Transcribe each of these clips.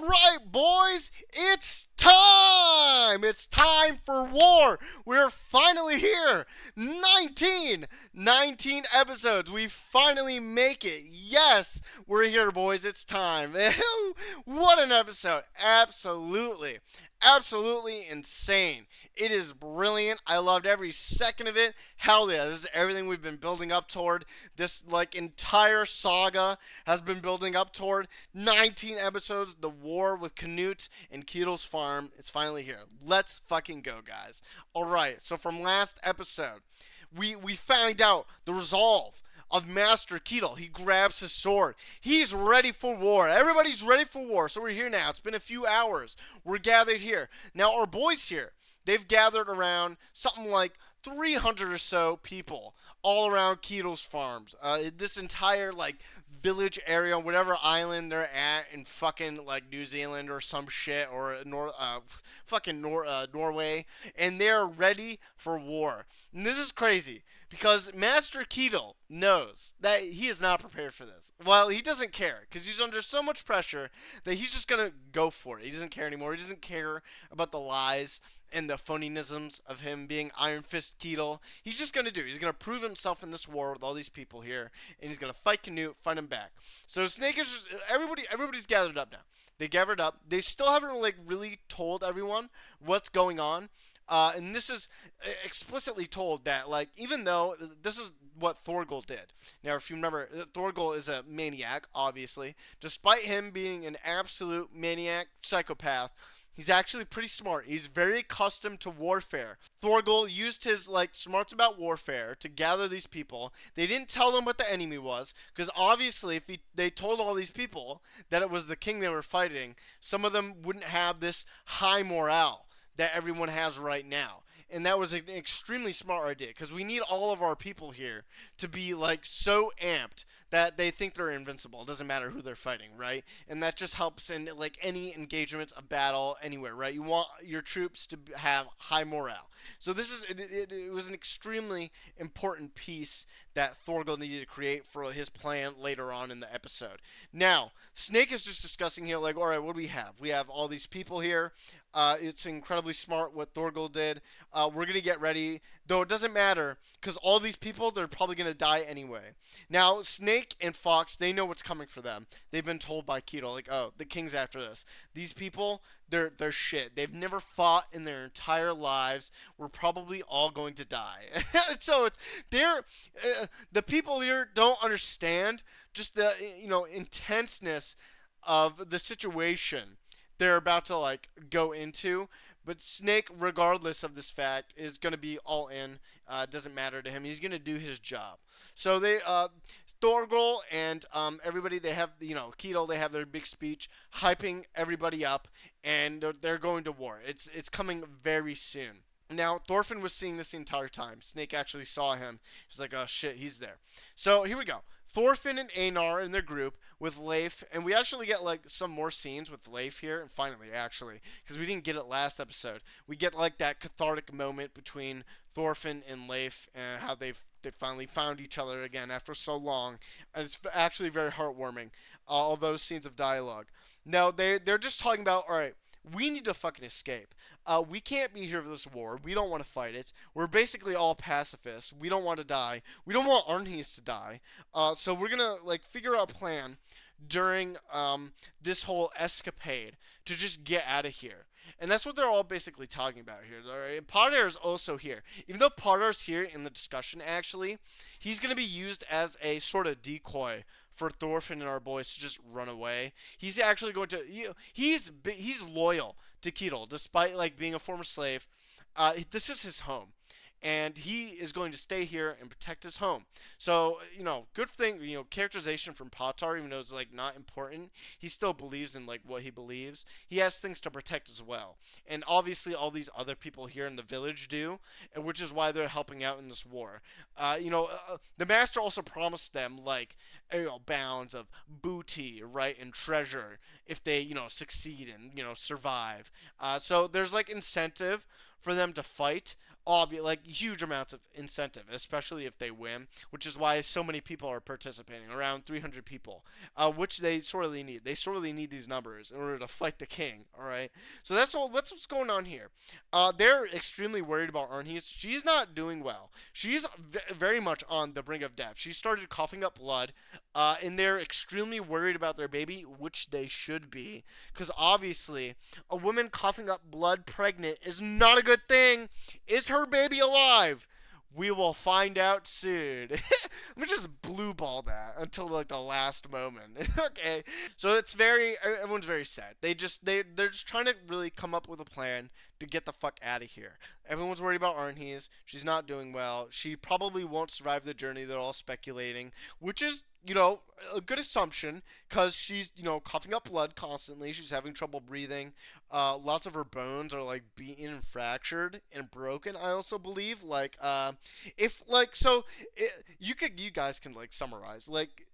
right, boys, it's time! It's time for war! We're finally here! 19 episodes. We finally make it. Yes, we're here, boys. It's time. What an episode. Absolutely. Absolutely insane. It is brilliant. I loved every second of it. Hell yeah, this is everything we've been building up toward. This entire saga has been building up toward. 19 episodes, the war with Canute and Ketel's farm. It's finally here. Let's fucking go, guys. Alright, so from last episode, we found out the resolve of Master Ketel. He grabs his sword. He's ready for war. Everybody's ready for war. So we're here now. It's been a few hours. We're gathered here. Now our boys here, they've gathered around something like 300 or so people all around Ketel's farms. This entire village area, whatever island they're at in fucking New Zealand or some shit or Norway, and they're ready for war. And this is crazy because Master Ketel knows that he is not prepared for this. Well, he doesn't care because he's under so much pressure that he's just gonna go for it. He doesn't care anymore. He doesn't care about the lies and the phonenisms of him being Iron Fist Ketel. He's just gonna do it. He's gonna prove himself in this war with all these people here, and he's gonna fight Canute, fight him back. So Snake is just, everybody's gathered up now. They gathered up. They still haven't really told everyone what's going on. And this is explicitly told that even though this is what Thorgal did. Now, if you remember, Thorgal is a maniac, obviously. Despite him being an absolute maniac psychopath, he's actually pretty smart. He's very accustomed to warfare. Thorgal used his smarts about warfare to gather these people. They didn't tell them what the enemy was, because obviously if they told all these people that it was the king they were fighting, some of them wouldn't have this high morale that everyone has right now. And that was an extremely smart idea, because we need all of our people here to be so amped that they think they're invincible. It doesn't matter who they're fighting, right? And that just helps in any engagements, a battle, anywhere, right? You want your troops to have high morale. So this is it was an extremely important piece that Thorgal needed to create for his plan later on in the episode. Now, Snake is just discussing here, all right, what do we have? We have all these people here. It's incredibly smart what Thorgal did. We're going to get ready, though it doesn't matter, because all these people, they're probably going to die anyway. Now, Snake and Fox, they know what's coming for them. They've been told by Ketel, oh, the king's after this. These people, they're shit. They've never fought in their entire lives. We're probably all going to die. So the people here don't understand just the intenseness of the situation they're about to go into. But Snake, regardless of this fact, is going to be all in. Doesn't matter to him. He's going to do his job. So they Thorgal and everybody, they have Ketel, they have their big speech hyping everybody up, and they're going to war. It's coming very soon. Now, Thorfinn was seeing this the entire time. Snake actually saw him. He's like, oh shit, he's there. So here we go. Thorfinn and Einar in their group with Leif, and we actually get some more scenes with Leif here, and finally, actually, because we didn't get it last episode, we get that cathartic moment between Thorfinn and Leif, and how they finally found each other again after so long, and it's actually very heartwarming, all those scenes of dialogue. Now, they're just talking about, alright, we need to fucking escape. We can't be here for this war. We don't want to fight it. We're basically all pacifists. We don't want to die. We don't want Arnhys to die. So we're gonna figure out a plan during this whole escapade to just get out of here. And that's what they're all basically talking about here. Right? Podar is also here. Even though Podar's here in the discussion, actually, he's going to be used as a sort of decoy for Thorfinn and our boys to just run away. He's actually going to... He's loyal to Ketel, despite being a former slave. This is his home. And he is going to stay here and protect his home. So, good thing, characterization from Potar, even though it's not important, he still believes in what he believes. He has things to protect as well. And obviously all these other people here in the village do, and which is why they're helping out in this war. The master also promised them bounds of booty, right, and treasure if they, succeed and, survive. So there's incentive for them to fight. like huge amounts of incentive, especially if they win, which is why so many people are participating, around 300 people, which they sorely need. They sorely need these numbers in order to fight the king. All right, so that's what's going on here. They're extremely worried about Arnhis. She's not doing well. She's very much on the brink of death. She started coughing up blood, and they're extremely worried about their baby, which they should be, because obviously a woman coughing up blood pregnant is not a good thing. Is her baby alive? We will find out soon. Let me just blue ball that until like the last moment. Okay. So it's everyone's very sad. They're just trying to really come up with a plan to get the fuck out of here. Everyone's worried about Arnhis. She's not doing well. She probably won't survive the journey. They're all speculating, which is a good assumption because she's, coughing up blood constantly. She's having trouble breathing. Lots of her bones are like beaten and fractured and broken. I also believe, if like so, you guys can like summarize. Like,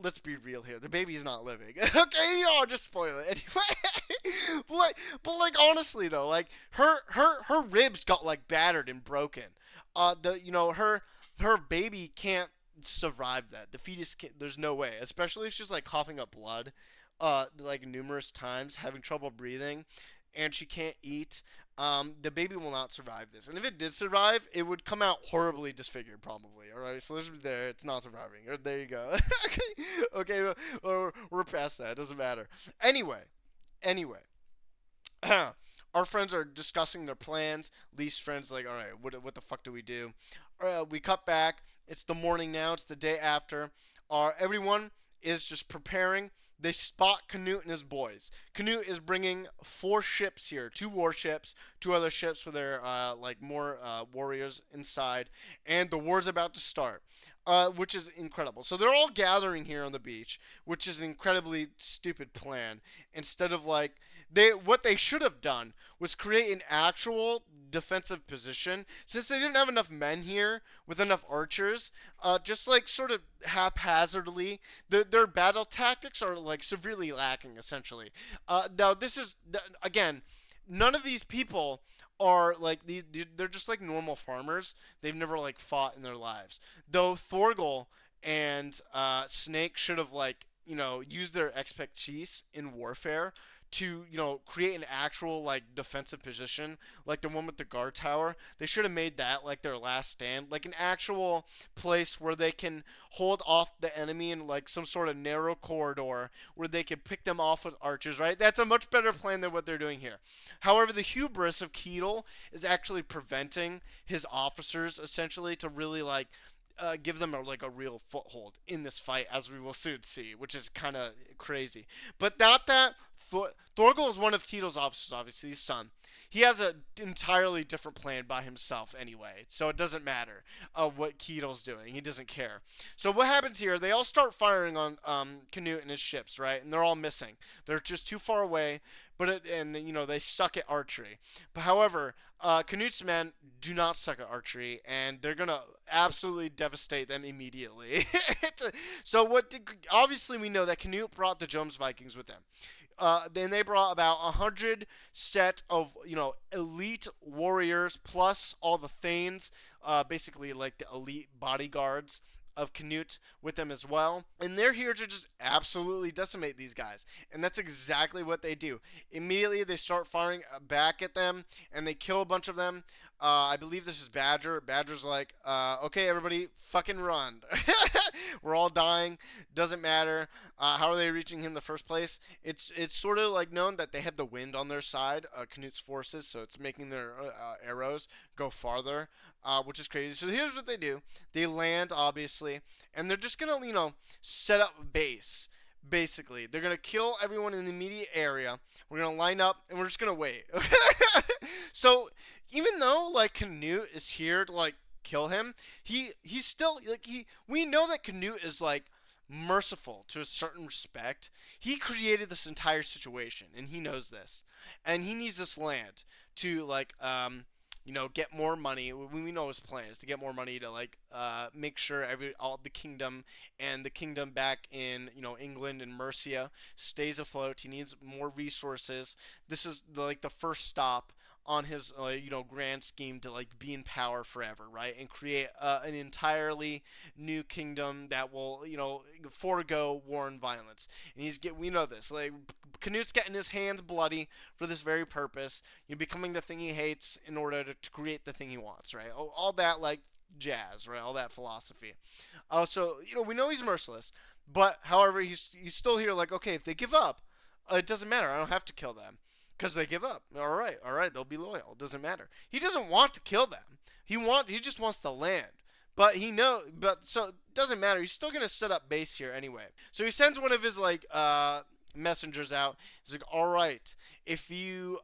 let's be real here. The baby's not living. Okay, I'll just spoil it anyway. but like honestly though, like her ribs got like battered and broken. Her baby can't survive that. The fetus can't, there's no way, especially if she's like coughing up blood like numerous times, having trouble breathing, and she can't eat. The baby will not survive this, and if it did survive, it would come out horribly disfigured probably. All right, so there, it's not surviving. There you go. Okay, we're past that. It doesn't matter. Anyway, our friends are discussing their plans. Lee's friends like, all right, what the fuck do we do? We cut back. It's the morning now. It's the day after. Everyone is just preparing. They spot Canute and his boys. Canute is bringing 4 ships here, 2 warships, 2 other ships with their more warriors inside, and the war's about to start. Which is incredible. So they're all gathering here on the beach, which is an incredibly stupid plan. Instead of what they should have done was create an actual defensive position. Since they didn't have enough men here with enough archers, just like sort of haphazardly, their battle tactics are like severely lacking. Essentially, now this is again, none of these people are like these. They're just like normal farmers. They've never like fought in their lives. Though Thorgal and Snake should have used their expertise in warfare to create an actual like defensive position, like the one with the guard tower. They should have made that like their last stand, like an actual place where they can hold off the enemy in like some sort of narrow corridor where they can pick them off with archers, right? That's a much better plan than what they're doing here. However, the hubris of Ketel is actually preventing his officers essentially to really give them a real foothold in this fight, as we will soon see, which is kind of crazy. But not that Thorgal is one of Ketel's officers, obviously his son. He has an entirely different plan by himself anyway, so it doesn't matter what Ketel's doing. He doesn't care. So what happens here, they all start firing on Canute and his ships, right? And they're all missing. They're just too far away, they suck at archery. But however, Canute's men do not suck at archery, and they're going to absolutely devastate them immediately. Obviously we know that Canute brought the Jones Vikings with them. Then they brought about 100 set of elite warriors plus all the thanes, basically like the elite bodyguards of Canute with them as well. And they're here to just absolutely decimate these guys. And that's exactly what they do. Immediately they start firing back at them and they kill a bunch of them. I believe this is Badger. Badger's like, okay, everybody, fucking run. We're all dying. Doesn't matter. How are they reaching him in the first place? It's sort of like known that they have the wind on their side, Canute's forces, so it's making their arrows go farther, which is crazy. So here's what they do. They land, obviously, and they're just going to, set up a base. Basically, they're going to kill everyone in the immediate area. We're going to line up, and we're just going to wait. So, even though, Canute is here to, kill him, he's still, we know that Canute is, merciful to a certain respect. He created this entire situation, and he knows this. And he needs this land to, get more money. We know his plan is to get more money to make sure all the kingdom and the kingdom back in England and Mercia stays afloat. He needs more resources. This is the first stop on his grand scheme to like be in power forever, right, and create an entirely new kingdom that will forego war and violence. And we know this, like Canute's getting his hands bloody for this very purpose, becoming the thing he hates in order to create the thing he wants, right? All that like jazz, right? All that philosophy. So we know he's merciless, but however he's still here. Like, okay, if they give up, it doesn't matter. I don't have to kill them because they give up. All right, they'll be loyal. It doesn't matter. He doesn't want to kill them. He just wants the land. So it doesn't matter. He's still gonna set up base here anyway. So he sends one of his like messengers out. He's like, all right, if you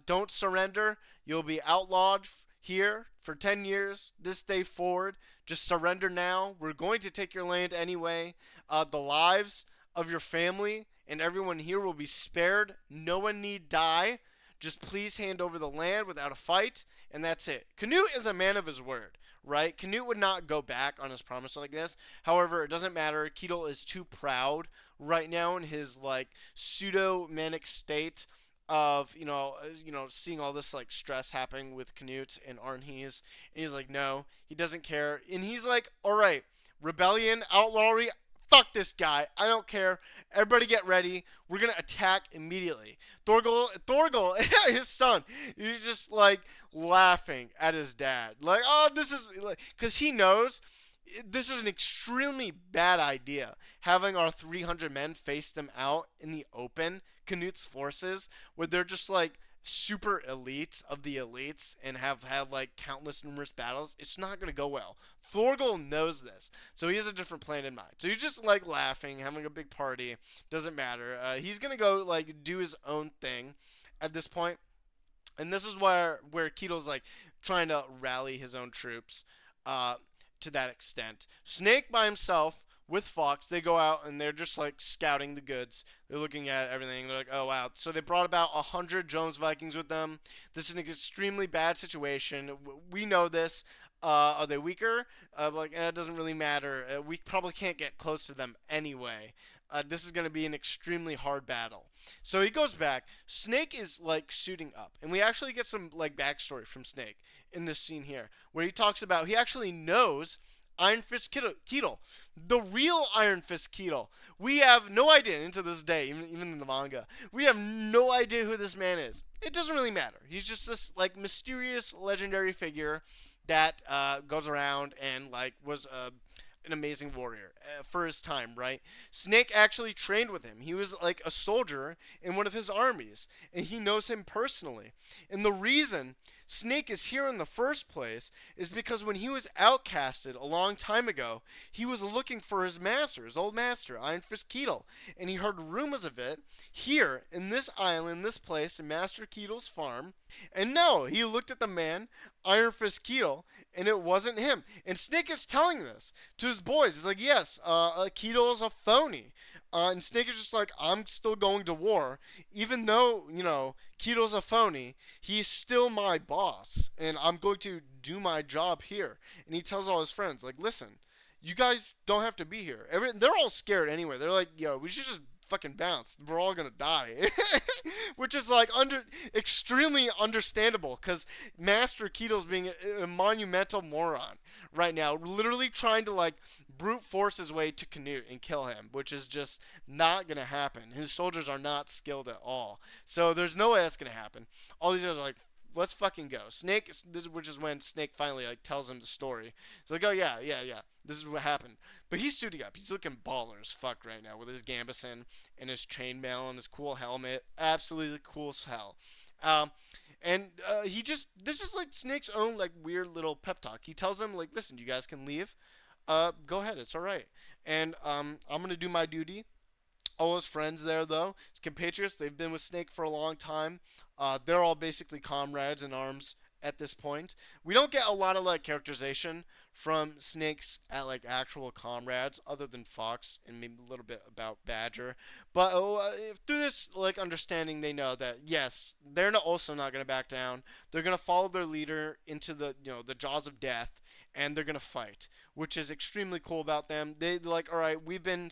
don't surrender, you'll be outlawed here for 10 years, this day forward. Just surrender now. We're going to take your land anyway. The lives of your family and everyone here will be spared. No one need die. Just please hand over the land without a fight, and that's it. Canute is a man of his word, right? Canute would not go back on his promise like this. However, it doesn't matter. Ketel is too proud right now in his like pseudo manic state of seeing all this like stress happening with Canute and Arnhes, and he's like, no, he doesn't care, and he's like, all right, rebellion, outlawry, fuck this guy, I don't care, everybody get ready, we're gonna attack immediately. Thorgal, his son, he's just like laughing at his dad, like, oh, this is like, because he knows this is an extremely bad idea, having our 300 men face them out in the open, Canute's forces, where they're just like super elites of the elites and have had like countless numerous battles. It's not going to go well. Thorgal knows this, so he has a different plan in mind. So he's just like laughing, having a big party. Doesn't matter. He's going to go like do his own thing at this point. And this is where Ketel's like trying to rally his own troops to that extent. Snake by himself with Fox, they go out and they're just like scouting the goods. They're looking at everything. They're like, oh wow. So they brought about 100 Jones Vikings with them. This is an extremely bad situation. We know this. Are they weaker? It doesn't really matter. We probably can't get close to them anyway. This is going to be an extremely hard battle. So he goes back. Snake is like suiting up, and we actually get some like backstory from Snake in this scene here, where he talks about he actually knows Iron Fist Ketel, the real Iron Fist Ketel. We have no idea into this day, even in the manga. We have no idea who this man is. It doesn't really matter. He's just this like mysterious, legendary figure that goes around and like was an amazing warrior for his time, right? Snake actually trained with him. He was like a soldier in one of his armies, and he knows him personally. And the reason Snake is here in the first place is because when he was outcasted a long time ago, he was looking for his master, his old master, Iron Fist Ketel, and he heard rumors of it here in this island, this place, in Master Ketel's farm. And no, he looked at the man, Iron Fist Ketel, and it wasn't him. And Snake is telling this to his boys. He's like, yes, Ketel is a phony. And Snake is just like, I'm still going to war. Even though, Ketel's a phony, he's still my boss. And I'm going to do my job here. And he tells all his friends, like, listen, you guys don't have to be here. They're all scared anyway. They're like, yo, we should just fucking bounce. We're all going to die. Which is like extremely understandable, because Master Ketel's being a monumental moron right now, literally trying to like brute force his way to Canute and kill him, which is just not gonna happen. His soldiers are not skilled at all, so there's no way that's gonna happen. All these guys are like, let's fucking go. Snake, which is when Snake finally like tells him the story. It's like, oh yeah, this is what happened. But he's suiting up. He's looking baller as fuck right now with his gambeson and his chainmail and his cool helmet. Absolutely cool as hell. This is like Snake's own like weird little pep talk. He tells him like, listen, you guys can leave. Go ahead, it's all right. And I'm gonna do my duty. All his friends there, though, his compatriots, they've been with Snake for a long time. They're all basically comrades in arms at this point. We don't get a lot of like characterization from Snake's like actual comrades, other than Fox and maybe a little bit about Badger. But through this like understanding, they know that yes, they're also not gonna back down. They're gonna follow their leader into the the jaws of death, and they're gonna fight, which is extremely cool about them. They're like, all right, we've been,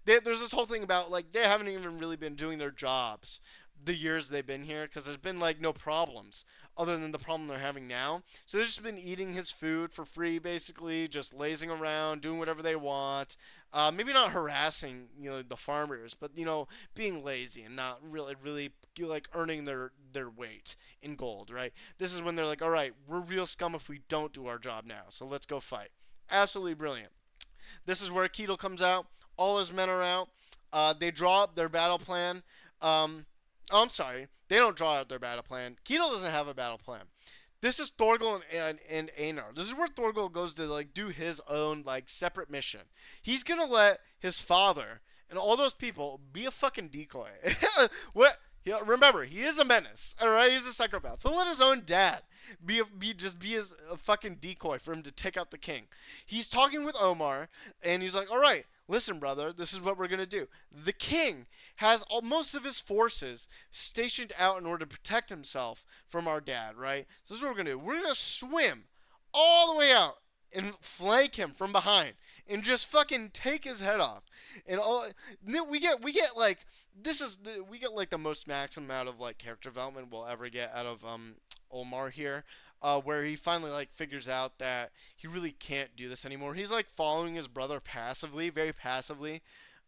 there's this whole thing about like they haven't even really been doing their jobs the years they've been here, because there's been like no problems other than the problem they're having now. So they've just been eating his food for free, basically, just lazing around, doing whatever they want. Maybe not harassing, the farmers, but being lazy and not really like earning their weight in gold, right? This is when they're like, all right, we're real scum if we don't do our job now, so let's go fight. Absolutely brilliant. This is where Ketel comes out. All his men are out. They draw up their battle plan. I'm sorry. They don't draw out their battle plan. Ketel doesn't have a battle plan. This is Thorgal and Einar. This is where Thorgal goes to like do his own like separate mission. He's gonna let his father and all those people be a fucking decoy. What? Remember, he is a menace. All right, he's a psychopath. He'll let his own dad be a fucking decoy for him to take out the king. He's talking with Omar, and he's like, "All right, listen, brother, this is what we're gonna do. The king has most of his forces stationed out in order to protect himself from our dad, right? So this is what we're gonna do. We're gonna swim all the way out and flank him from behind and just fucking take his head off. And we get like we get like the most maximum amount of like character development we'll ever get out of Omar here, where he finally like figures out that he really can't do this anymore. He's like following his brother passively, very passively.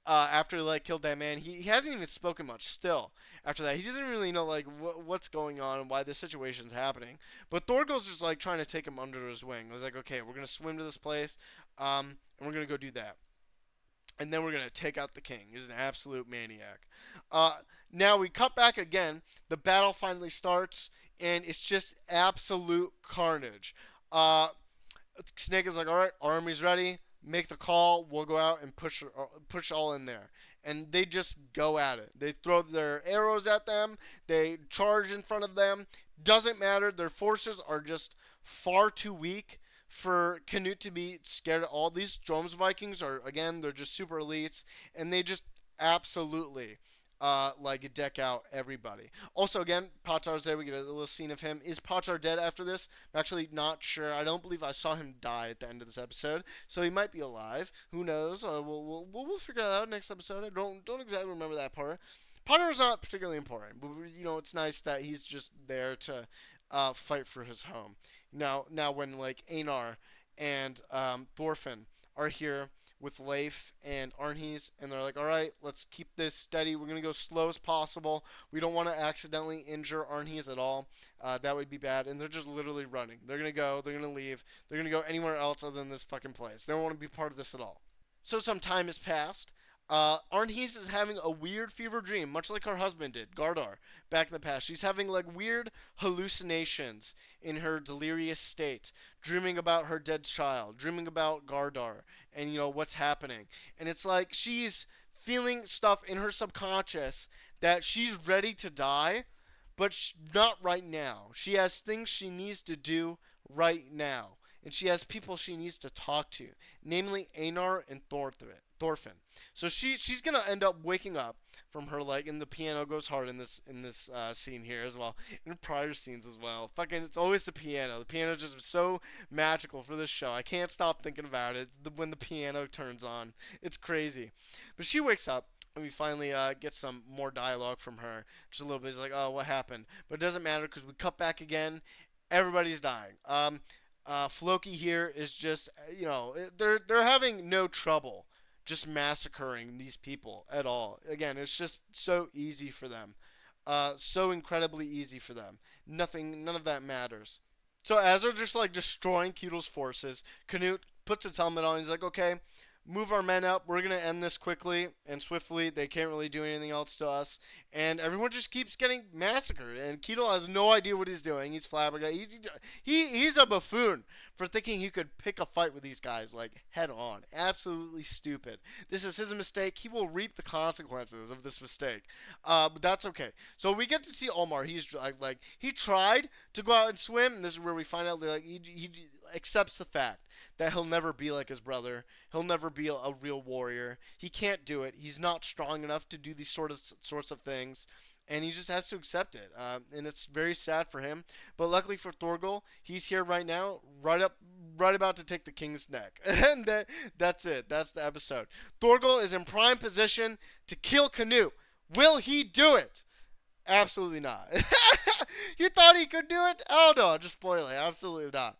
After he like killed that man, he hasn't even spoken much. Still, after that, he doesn't really know like what's going on and why this situation's happening. But Thorgal's just like trying to take him under his wing. He's like, okay, we're gonna swim to this place, and we're gonna go do that. And then we're going to take out the king. He's an absolute maniac. Now we cut back again. The battle finally starts, and it's just absolute carnage. Snake is like, all right, army's ready. Make the call. We'll go out and push all in there. And they just go at it. They throw their arrows at them. They charge in front of them. Doesn't matter. Their forces are just far too weak for Canute to be scared of. All these Dromes Vikings are, again, they're just super elites, and they just absolutely like deck out everybody. Also, again, Patar's there. We get a little scene of him. Is Patar dead after this? I'm actually not sure. I don't believe I saw him die at the end of this episode, so he might be alive. Who knows? We'll figure that out next episode. I don't exactly remember that part. Patar is not particularly important, but it's nice that he's just there to fight for his home. Now when like Einar and Thorfinn are here with Leif and Arnhys, and they're like, all right, let's keep this steady. We're going to go slow as possible. We don't want to accidentally injure Arnhys at all. That would be bad. And they're just literally running. They're going to go. They're going to leave. They're going to go anywhere else other than this fucking place. They don't want to be part of this at all. So some time has passed. Arnhys is having a weird fever dream, much like her husband did, Gardar, back in the past. She's having like weird hallucinations in her delirious state, dreaming about her dead child, dreaming about Gardar, and what's happening. And it's like she's feeling stuff in her subconscious that she's ready to die, but not right now. She has things she needs to do right now. And she has people she needs to talk to, namely Einar and Thorfinn. So she's gonna end up waking up from her like, and the piano goes hard in this scene here as well, in prior scenes as well. Fucking, it's always the piano. The piano just so magical for this show. I can't stop thinking about it when the piano turns on. It's crazy. But she wakes up. And we finally get some more dialogue from her. Just a little bit. It's like, oh, what happened? But it doesn't matter because we cut back again. Everybody's dying. Floki here is just, they're having no trouble just massacring these people at all. Again, it's just so easy for them. So incredibly easy for them. None of that matters. So as they're just like destroying Ketel's forces, Canute puts his helmet on. He's like, okay, move our men up. We're going to end this quickly and swiftly. They can't really do anything else to us. And everyone just keeps getting massacred. And Ketel has no idea what he's doing. He's flabbergasted. He's a buffoon for thinking he could pick a fight with these guys, like, head on. Absolutely stupid. This is his mistake. He will reap the consequences of this mistake. But that's okay. So we get to see Omar. He's like, he tried to go out and swim. And this is where we find out that like, he accepts the fact that he'll never be like his brother. He'll never be a real warrior. He can't do it. He's not strong enough to do these sorts of things, and he just has to accept it. And it's very sad for him. But luckily for Thorgal, he's here right now, right about to take the king's neck. And that's it. That's the episode. Thorgal is in prime position to kill Canute. Will he do it? Absolutely not. You thought he could do it? Oh no, just spoil it. Absolutely not.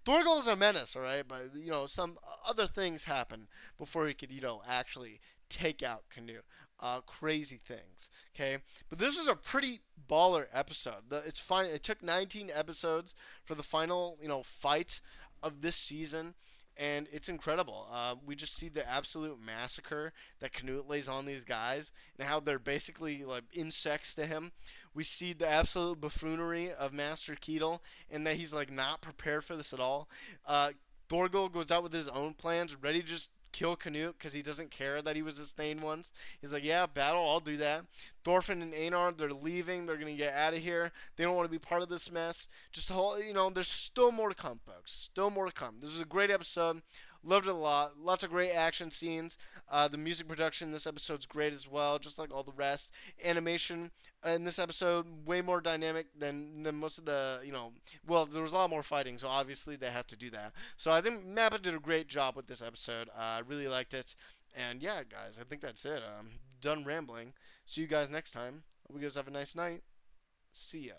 Dorgal is a menace, all right, but some other things happen before he could actually take out Canute. Crazy things. Okay, but this was a pretty baller episode. It's fine. It took 19 episodes for the final fight of this season. And it's incredible. We just see the absolute massacre that Canute lays on these guys, and how they're basically like insects to him. We see the absolute buffoonery of Master Keatle, and that he's like not prepared for this at all. Thorgal goes out with his own plans, ready to just kill Canute because he doesn't care that he was sustained once. He's like, yeah, battle, I'll do that. Thorfinn and Einar, they're leaving. They're gonna get out of here. They don't want to be part of this mess. Just the whole, there's still more to come, folks. Still more to come. This is a great episode. Loved it a lot. Lots of great action scenes. The music production in this episode's great as well, just like all the rest. Animation in this episode way more dynamic than most of the Well, there was a lot more fighting, so obviously they had to do that. So I think Mappa did a great job with this episode. I really liked it. And yeah, guys, I think that's it. Done rambling. See you guys next time. Hope you guys have a nice night. See ya.